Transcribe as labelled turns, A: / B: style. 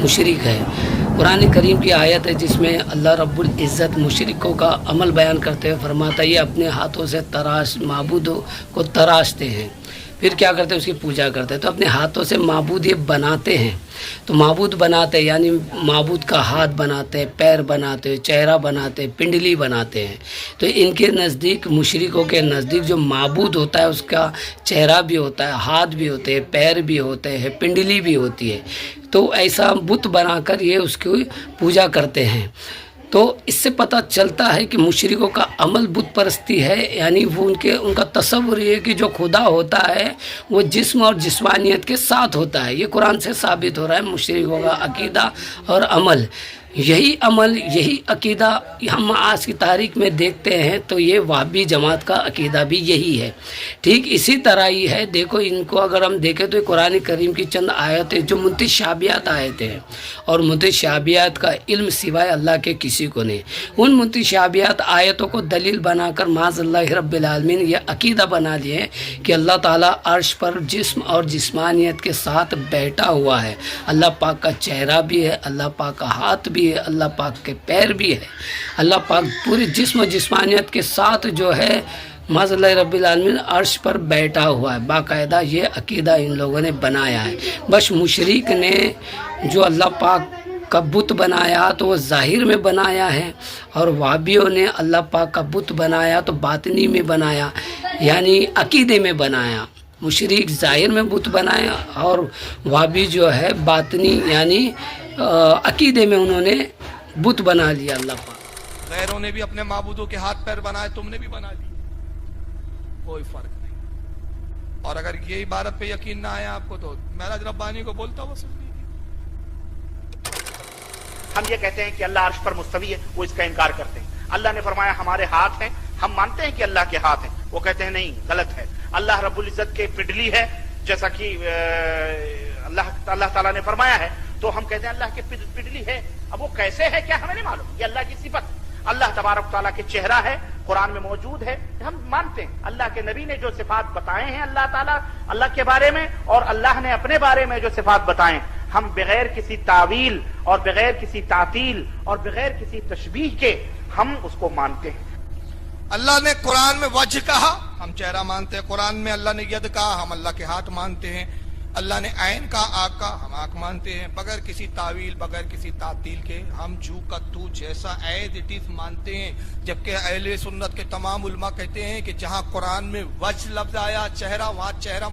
A: मुशरिक है। कुरान करीम की आयत है जिसमें अल्लाह रब्बुल इज़्ज़त मुशरिकों का अमल बयान करते हुए फरमाता है ये अपने हाथों से माबूदों को तराशते हैं, फिर क्या करते हैं, उसकी पूजा करते हैं। तो अपने हाथों से माबूद ये बनाते हैं, तो माबूद बनाते हैं यानी माबूद का हाथ बनाते हैं, पैर बनाते हैं, चेहरा बनाते हैं, पिंडली बनाते हैं। तो इनके नज़दीक, मुशरिकों के नज़दीक जो माबूद होता है उसका चेहरा भी होता है, हाथ भी होते हैं, पैर भी होते हैं, पिंडली भी होती है। तो ऐसा बुत बनाकर ये उसकी पूजा करते हैं। तो इससे पता चलता है कि मुशरिकों का अमल बुत परस्ती है, यानी वो उनका तसव्वुर ये कि जो खुदा होता है वो जिस्म और जिस्मानियत के साथ होता है। ये कुरान से साबित हो रहा है मुशरिकों का अकीदा और अमल। यही अमल, यही अकीदा हम आज की तारीख में देखते हैं तो ये वहाबी जमात का अकीदा भी यही है। ठीक इसी तरह ही है। देखो इनको अगर हम देखें तो कुरान करीम की चंद आयतें जो मुतशाबिहात आयतें हैं, और मुतशाबिहात का इल्म सिवाय अल्लाह के किसी को नहीं। उन मुतशाबिहात आयतों को दलील बनाकर माज़अल्लाह रब्बिल आलमीन ये अकीदा बना लिए कि अल्लाह ताला अर्श पर जिस्म और जिस्मानियत के साथ बैठा हुआ है। अल्लाह पाक का चेहरा भी है, अल्लाह पाक का हाथ भी है, अल्लाह पाक के पैर भी है। अल्लाह पाक पूरी जिस्म जिस्मानियत के साथ जो है माज़अल्लाह रब्बिल आलमीन अर्श पर बैठा हुआ है। बाकायदा ये अकीदा इन लोगों ने बनाया है। बस मुशरिक ने जो अल्लाह पाक का बुत बनाया तो वो ज़ाहिर में बनाया है, और वहाबियों ने अल्लाह पाक का बुत बनाया तो बातिनी में बनाया, यानी अकीदे में बनाया। मुशरिक ज़ाहिर में बुत बनाया और वहाबी जो है बातिनी यानी अकीदे में उन्होंने बुत बना लिया अल्लाह पाक।
B: गैरों ने भी अपने माबूदों के हाथ पैर बनाए, तुमने भी बना लिए, कोई फर्क नहीं। और अगर ये इबारत पे यकीन ना आया आपको तो महराज रब्बानी को बोलता हुआ सुन लीजिए।
C: हम ये कहते हैं कि अल्लाह अर्श पर मुस्तवी है, वो इसका इनकार करते हैं। अल्लाह ने फरमाया हमारे हाथ हैं, हम मानते हैं कि अल्लाह के हाथ हैं, वो कहते हैं नहीं, गलत है। अल्लाह रब्बुल इज्जत के पिडली है, जैसा कि अल्लाह ताला ने फरमाया है, तो हम कहते हैं अल्लाह के पिडली है। अब वो कैसे है क्या हमें नहीं मालूम, ये अल्लाह की सिफत। अल्लाह तबारक ताला के चेहरा है, कुरान में मौजूद है, हम मानते हैं। अल्लाह के नबी ने जो सिफात बताए हैं अल्लाह ताला अल्लाह के बारे में, और अल्लाह ने अपने बारे में जो सिफात बताए, हम बगैर किसी तावील और बगैर किसी तातील और बगैर किसी तशबीह के हम उसको मानते हैं।
B: अल्लाह ने कुरान में वजह कहा, हम चेहरा मानते हैं। कुरान में अल्लाह ने यद कहा, हम अल्लाह के हाथ मानते हैं। अल्लाह ने ऐन का आँख का, हम आँख मानते हैं। बगैर किसी तावील, बगैर किसी तातील के हम जू का तू जैसा एज इट इज मानते हैं। जबकि अहले सुन्नत के तमाम उलमा कहते हैं कि जहाँ कुरान में वजह लफ्ज आया चेहरा, वहाँ चेहरा